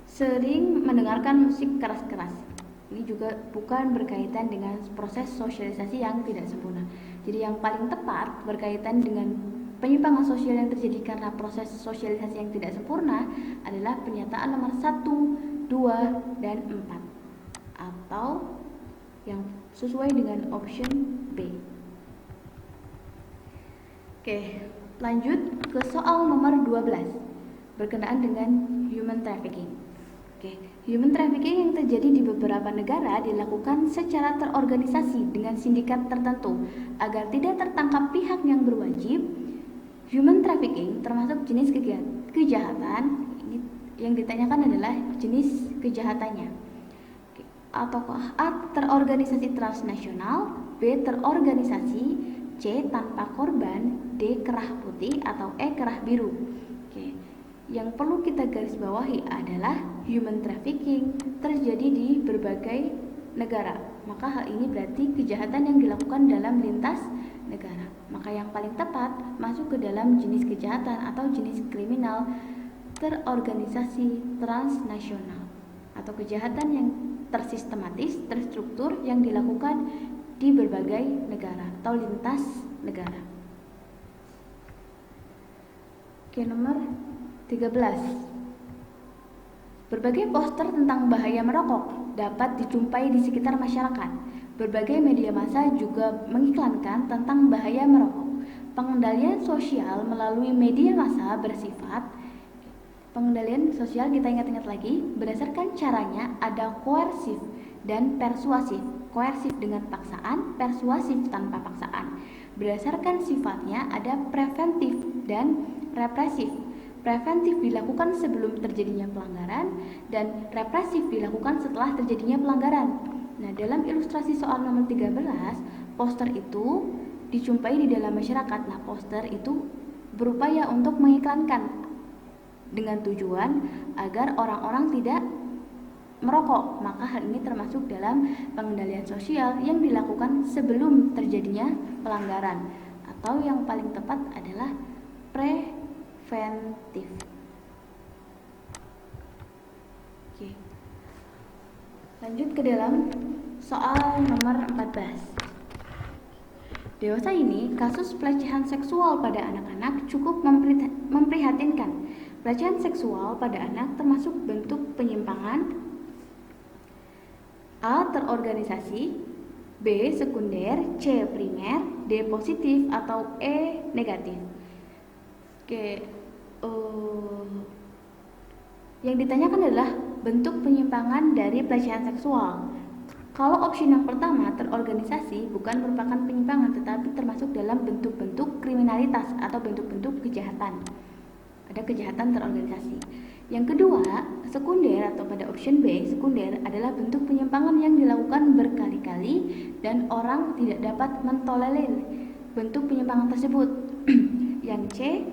sering mendengarkan musik keras-keras. Ini juga bukan berkaitan dengan proses sosialisasi yang tidak sempurna. Jadi yang paling tepat berkaitan dengan penyimpangan sosial yang terjadi karena proses sosialisasi yang tidak sempurna adalah pernyataan nomor 1, 2, dan 4, atau yang sesuai dengan option B. Oke, lanjut ke soal nomor 12 berkenaan dengan human trafficking. Oke, human trafficking yang terjadi di beberapa negara dilakukan secara terorganisasi dengan sindikat tertentu agar tidak tertangkap pihak yang berwajib. Human trafficking termasuk jenis kejahatan. Yang ditanyakan adalah jenis kejahatannya. Ataukah A, terorganisasi transnasional, B, terorganisasi, C, tanpa korban, D, kerah putih, atau E, kerah biru. Oke. Yang perlu kita garis bawahi adalah human trafficking terjadi di berbagai negara. Maka hal ini berarti kejahatan yang dilakukan dalam lintas negara. Maka yang paling tepat masuk ke dalam jenis kejahatan atau jenis kriminal terorganisasi transnasional atau kejahatan yang tersistematis, terstruktur yang dilakukan di berbagai negara atau lintas negara. Oke, nomor 13. Berbagai poster tentang bahaya merokok dapat dijumpai di sekitar masyarakat. Berbagai media massa juga mengiklankan tentang bahaya merokok. Pengendalian sosial melalui media massa bersifat pengendalian sosial, kita ingat-ingat lagi, berdasarkan caranya ada koersif dan persuasif. Koersif dengan paksaan, persuasif tanpa paksaan. Berdasarkan sifatnya ada preventif dan represif. Preventif dilakukan sebelum terjadinya pelanggaran dan represif dilakukan setelah terjadinya pelanggaran. Nah, dalam ilustrasi soal nomor 13, poster itu dijumpai di dalam masyarakat. Nah, poster itu berupaya untuk mengiklankan dengan tujuan agar orang-orang tidak merokok. Maka hal ini termasuk dalam pengendalian sosial yang dilakukan sebelum terjadinya pelanggaran, atau yang paling tepat adalah preventif. Oke. Lanjut ke dalam soal nomor 14. Dewasa ini, kasus pelecehan seksual pada anak-anak cukup memprihatinkan. Pelecehan seksual pada anak termasuk bentuk penyimpangan A, terorganisasi, B, sekunder, C, primer, D, positif, atau E, negatif. Oke, yang ditanyakan adalah bentuk penyimpangan dari pelecehan seksual. Kalau opsi yang pertama, terorganisasi, bukan merupakan penyimpangan tetapi termasuk dalam bentuk-bentuk kriminalitas atau bentuk-bentuk kejahatan. Ada kejahatan terorganisasi. Yang kedua, sekunder atau pada option B, sekunder adalah bentuk penyimpangan yang dilakukan berkali-kali dan orang tidak dapat mentolerir bentuk penyimpangan tersebut. Yang C,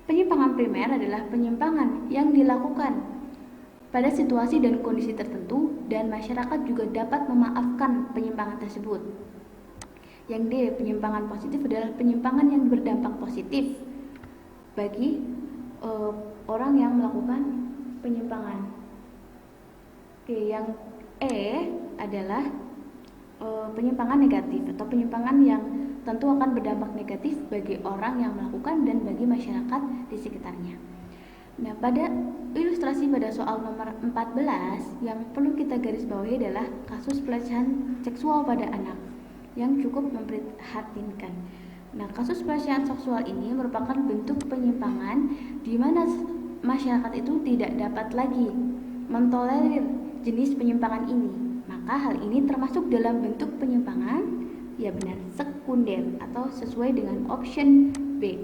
penyimpangan primer adalah penyimpangan yang dilakukan pada situasi dan kondisi tertentu dan masyarakat juga dapat memaafkan penyimpangan tersebut. Yang D, penyimpangan positif adalah penyimpangan yang berdampak positif bagi orang yang melakukan penyimpangan. Oke, yang E adalah penyimpangan negatif atau penyimpangan yang tentu akan berdampak negatif bagi orang yang melakukan dan bagi masyarakat di sekitarnya. Nah, pada ilustrasi pada soal nomor 14 yang perlu kita garis bawahi adalah kasus pelecehan seksual pada anak yang cukup memprihatinkan. Nah, kasus pelecehan seksual ini merupakan bentuk penyimpangan di mana masyarakat itu tidak dapat lagi mentolerir jenis penyimpangan ini. Maka hal ini termasuk dalam bentuk penyimpangan, ya benar, sekunder atau sesuai dengan option B.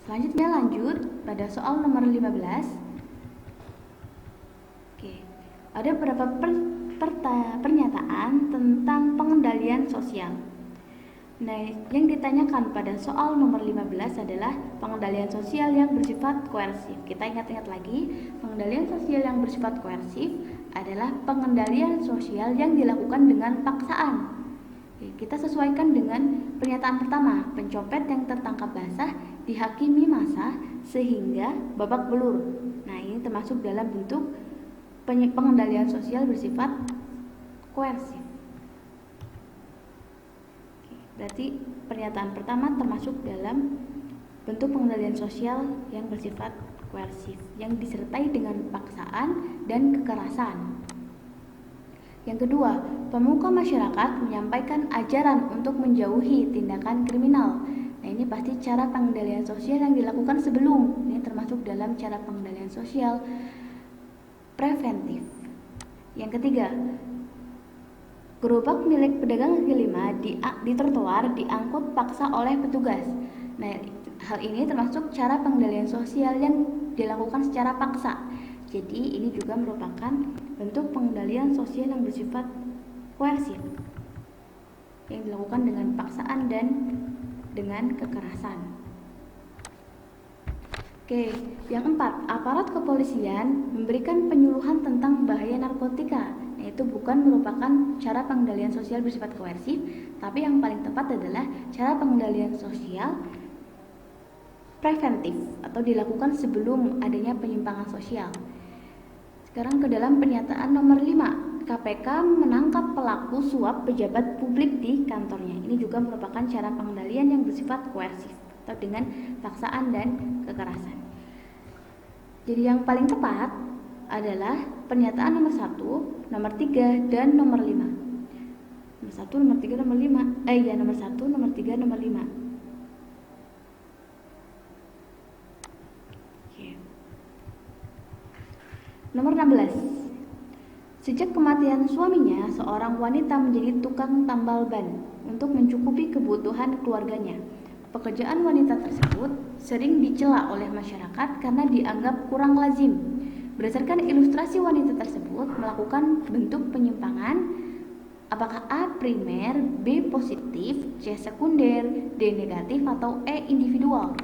Selanjutnya lanjut pada soal nomor 15. Oke, ada beberapa pernyataan tentang pengendalian sosial. Nah, yang ditanyakan pada soal nomor 15 adalah pengendalian sosial yang bersifat koersif. Kita ingat-ingat lagi, pengendalian sosial yang bersifat koersif adalah pengendalian sosial yang dilakukan dengan paksaan. Kita sesuaikan dengan pernyataan pertama, pencopet yang tertangkap basah dihakimi massa sehingga babak belur. Nah, ini termasuk dalam bentuk pengendalian sosial bersifat koersif. Berarti pernyataan pertama termasuk dalam bentuk pengendalian sosial yang bersifat koersif yang disertai dengan paksaan dan kekerasan. Yang kedua, pemuka masyarakat menyampaikan ajaran untuk menjauhi tindakan kriminal. Nah, ini pasti cara pengendalian sosial yang dilakukan sebelum. Ini termasuk dalam cara pengendalian sosial preventif. Yang ketiga, gerobak milik pedagang kaki lima di trotoar diangkut paksa oleh petugas. Nah, hal ini termasuk cara pengendalian sosial yang dilakukan secara paksa. Jadi ini juga merupakan bentuk pengendalian sosial yang bersifat koersif yang dilakukan dengan paksaan dan dengan kekerasan. Oke, yang keempat, aparat kepolisian memberikan penyuluhan tentang bahaya narkotika. Nah, itu bukan merupakan cara pengendalian sosial bersifat koersif, tapi yang paling tepat adalah cara pengendalian sosial preventif atau dilakukan sebelum adanya penyimpangan sosial. Sekarang ke dalam pernyataan nomor 5, KPK menangkap pelaku suap pejabat publik di kantornya. Ini juga merupakan cara pengendalian yang bersifat koersif atau dengan paksaan dan kekerasan. Jadi yang paling tepat adalah pernyataan nomor 1, nomor 3, dan nomor 5. Nomor 1, nomor 3, nomor 5. Nomor 1, nomor 3, nomor 5. Nomor 16. Sejak kematian suaminya, seorang wanita menjadi tukang tambal ban untuk mencukupi kebutuhan keluarganya. Pekerjaan wanita tersebut sering dicela oleh masyarakat karena dianggap kurang lazim. Berdasarkan ilustrasi, wanita tersebut melakukan bentuk penyimpangan apakah A primer, B positif, C sekunder, D negatif, atau E individual.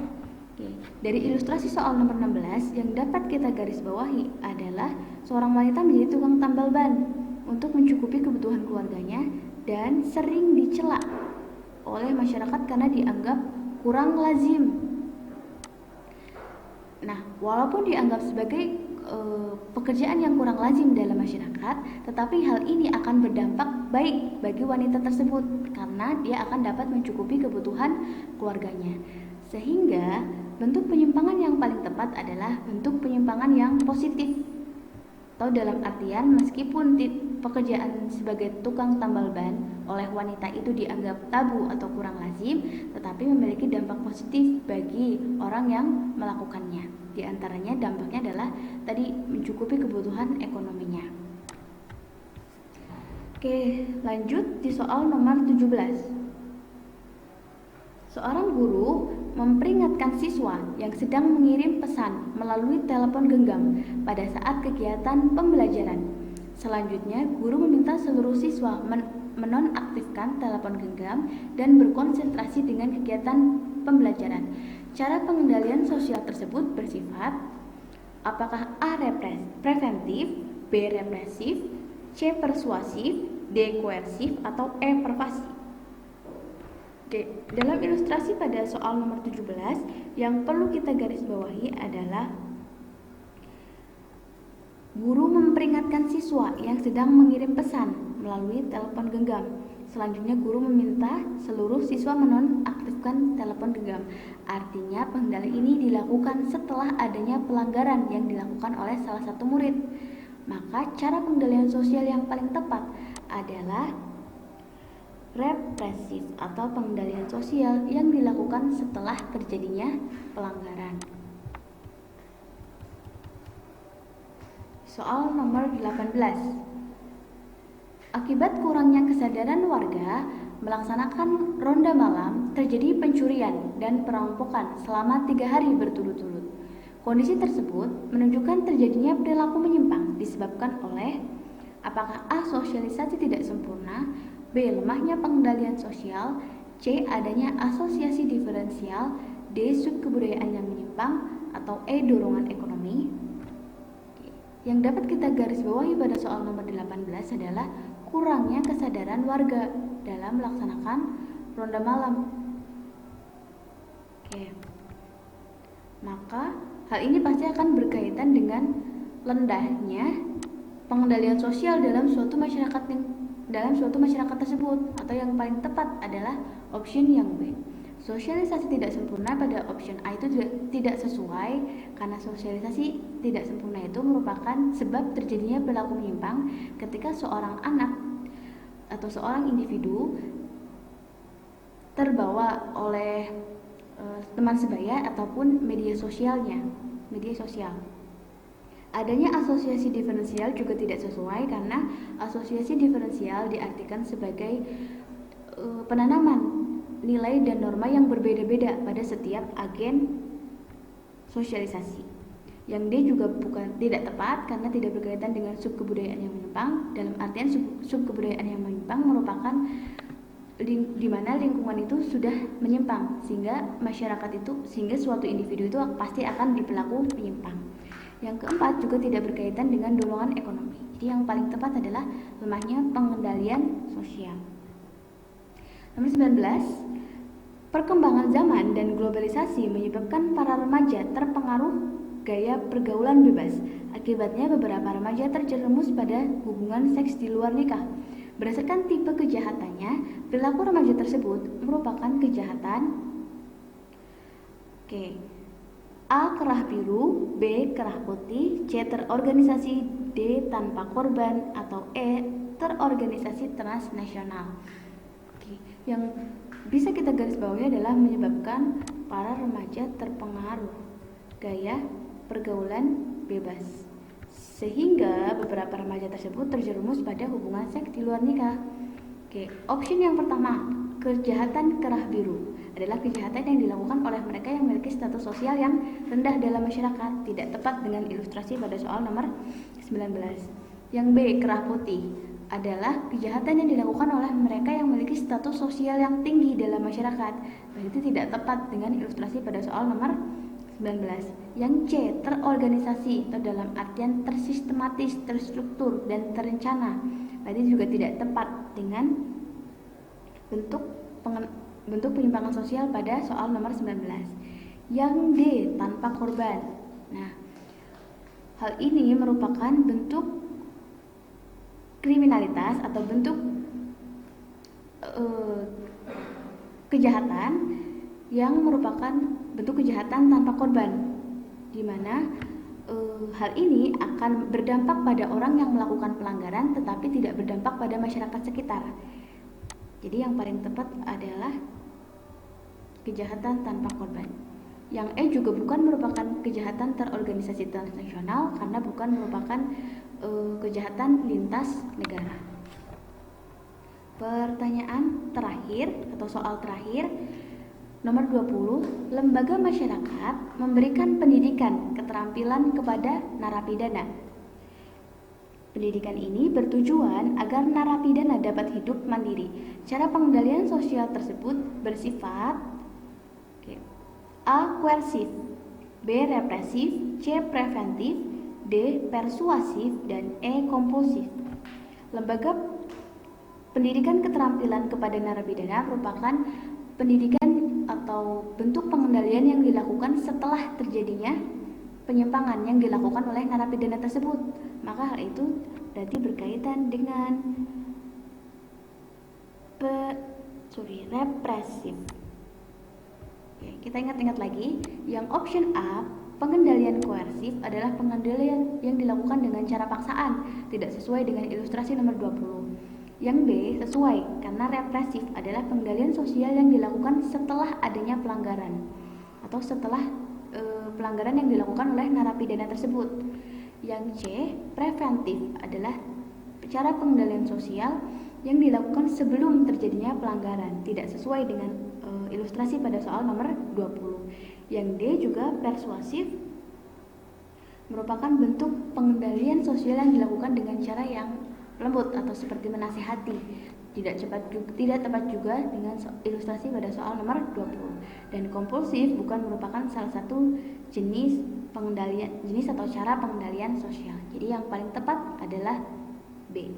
Oke. Dari ilustrasi soal nomor 16 yang dapat kita garis bawahi adalah seorang wanita menjadi tukang tambal ban untuk mencukupi kebutuhan keluarganya dan sering dicela oleh masyarakat karena dianggap kurang lazim. Nah, walaupun dianggap sebagai pekerjaan yang kurang lazim dalam masyarakat, tetapi hal ini akan berdampak baik bagi wanita tersebut karena dia akan dapat mencukupi kebutuhan keluarganya. Sehingga bentuk penyimpangan yang paling tepat adalah bentuk penyimpangan yang positif, atau dalam artian meskipun pekerjaan sebagai tukang tambal ban oleh wanita itu dianggap tabu atau kurang lazim, tetapi memiliki dampak positif bagi orang yang melakukannya. Di antaranya dampaknya adalah tadi mencukupi kebutuhan ekonominya. Oke, lanjut di soal nomor 17. Seorang guru memperingatkan siswa yang sedang mengirim pesan melalui telepon genggam pada saat kegiatan pembelajaran. Selanjutnya, guru meminta seluruh siswa menonaktifkan telepon genggam dan berkonsentrasi dengan kegiatan pembelajaran. Cara pengendalian sosial tersebut bersifat apakah A preventif, B represif, C. Persuasif, D. Koersif, atau E. Pervasif. Oke, dalam ilustrasi pada soal nomor 17 yang perlu kita garis bawahi adalah guru memperingatkan siswa yang sedang mengirim pesan melalui telepon genggam. Selanjutnya guru meminta seluruh siswa menonaktifkan telepon genggam. Artinya pengendalian ini dilakukan setelah adanya pelanggaran yang dilakukan oleh salah satu murid. Maka cara pengendalian sosial yang paling tepat adalah represif atau pengendalian sosial yang dilakukan setelah terjadinya pelanggaran. Soal nomor 18. Akibat kurangnya kesadaran warga melaksanakan ronda malam, terjadi pencurian dan perampokan selama 3 hari berturut-turut. Kondisi tersebut menunjukkan terjadinya perilaku menyimpang disebabkan oleh apakah A. Sosialisasi tidak sempurna, B. Lemahnya pengendalian sosial, C. Adanya asosiasi diferensial, D. Subkebudayaan yang menyimpang, atau E. Dorongan ekonomi. Yang dapat kita garis bawahi pada soal nomor 18 adalah kurangnya kesadaran warga dalam melaksanakan ronda malam. Oke. Maka hal ini pasti akan berkaitan dengan rendahnya pengendalian sosial dalam suatu masyarakat tersebut, atau yang paling tepat adalah option yang B. Sosialisasi tidak sempurna pada option A itu tidak sesuai karena sosialisasi tidak sempurna itu merupakan sebab terjadinya perilaku menyimpang ketika seorang anak atau seorang individu terbawa oleh teman sebaya ataupun media sosial. Adanya asosiasi diferensial juga tidak sesuai karena asosiasi diferensial diartikan sebagai penanaman nilai dan norma yang berbeda-beda pada setiap agen sosialisasi. Yang D juga tidak tepat karena tidak berkaitan dengan subkebudayaan yang menyimpang. Dalam artian subkebudayaan yang menyimpang merupakan di mana lingkungan itu sudah menyimpang sehingga suatu individu itu pasti akan berperilaku menyimpang. Yang keempat juga tidak berkaitan dengan dorongan ekonomi. Jadi yang paling tepat adalah lemahnya pengendalian sosial. Nomor 19, perkembangan zaman dan globalisasi menyebabkan para remaja terpengaruh gaya pergaulan bebas. Akibatnya beberapa remaja terjerumus pada hubungan seks di luar nikah. Berdasarkan tipe kejahatannya, perilaku remaja tersebut merupakan kejahatan A. Kerah biru, B. Kerah putih, C. Terorganisasi, D. Tanpa korban, atau E. Terorganisasi transnasional. Yang bisa kita garis bawahi adalah menyebabkan para remaja terpengaruh gaya pergaulan bebas, sehingga beberapa remaja tersebut terjerumus pada hubungan seks di luar nikah. Option yang pertama, kejahatan kerah biru adalah kejahatan yang dilakukan oleh mereka yang memiliki status sosial yang rendah dalam masyarakat, tidak tepat dengan ilustrasi pada soal nomor 19. Yang B, kerah putih adalah kejahatan yang dilakukan oleh mereka yang memiliki status sosial yang tinggi dalam masyarakat, berarti tidak tepat dengan ilustrasi pada soal nomor 19. Yang C, terorganisasi atau dalam artian tersistematis, terstruktur, dan terencana, berarti juga tidak tepat dengan bentuk penyimpangan sosial pada soal nomor 19. Yang D, tanpa korban. Nah, hal ini merupakan bentuk kriminalitas atau bentuk kejahatan yang merupakan bentuk kejahatan tanpa korban, di mana hal ini akan berdampak pada orang yang melakukan pelanggaran tetapi tidak berdampak pada masyarakat sekitar. Jadi yang paling tepat adalah kejahatan tanpa korban. Yang E juga bukan merupakan kejahatan terorganisasi transnasional karena bukan merupakan kejahatan lintas negara. Pertanyaan terakhir atau soal terakhir nomor 20, lembaga masyarakat memberikan pendidikan keterampilan kepada narapidana. Pendidikan ini bertujuan agar narapidana dapat hidup mandiri. Cara pengendalian sosial tersebut bersifat A. Koersif, B. Represif, C. Preventif, D. Persuasif, dan E. Kompulsif. Lembaga pendidikan keterampilan kepada narapidana merupakan pendidikan atau bentuk pengendalian yang dilakukan setelah terjadinya penyimpangan yang dilakukan oleh narapidana tersebut. Maka hal itu berarti berkaitan dengan represif. Oke, kita ingat-ingat lagi, yang option A, pengendalian koersif adalah pengendalian yang dilakukan dengan cara paksaan, tidak sesuai dengan ilustrasi nomor 20. Yang B, sesuai, karena represif adalah pengendalian sosial yang dilakukan setelah adanya pelanggaran atau setelah pelanggaran yang dilakukan oleh narapidana tersebut. Yang C, preventif adalah cara pengendalian sosial yang dilakukan sebelum terjadinya pelanggaran, tidak sesuai dengan ilustrasi pada soal nomor 20. Yang D juga persuasif, merupakan bentuk pengendalian sosial yang dilakukan dengan cara yang lembut atau seperti menasihati, tidak tepat juga dengan ilustrasi pada soal nomor 20. Dan kompulsif bukan merupakan salah satu jenis atau cara pengendalian sosial. Jadi yang paling tepat adalah B.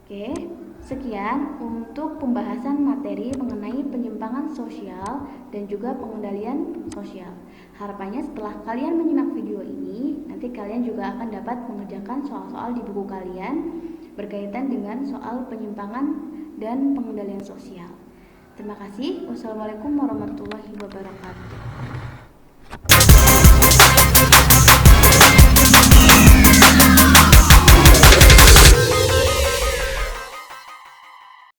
Oke, sekian untuk pembahasan materi mengenai penyimpangan sosial dan juga pengendalian sosial. Harapannya setelah kalian menyimak video ini, nanti kalian juga akan dapat mengerjakan soal-soal di buku kalian berkaitan dengan soal penyimpangan dan pengendalian sosial. Terima kasih. Wassalamualaikum warahmatullahi wabarakatuh.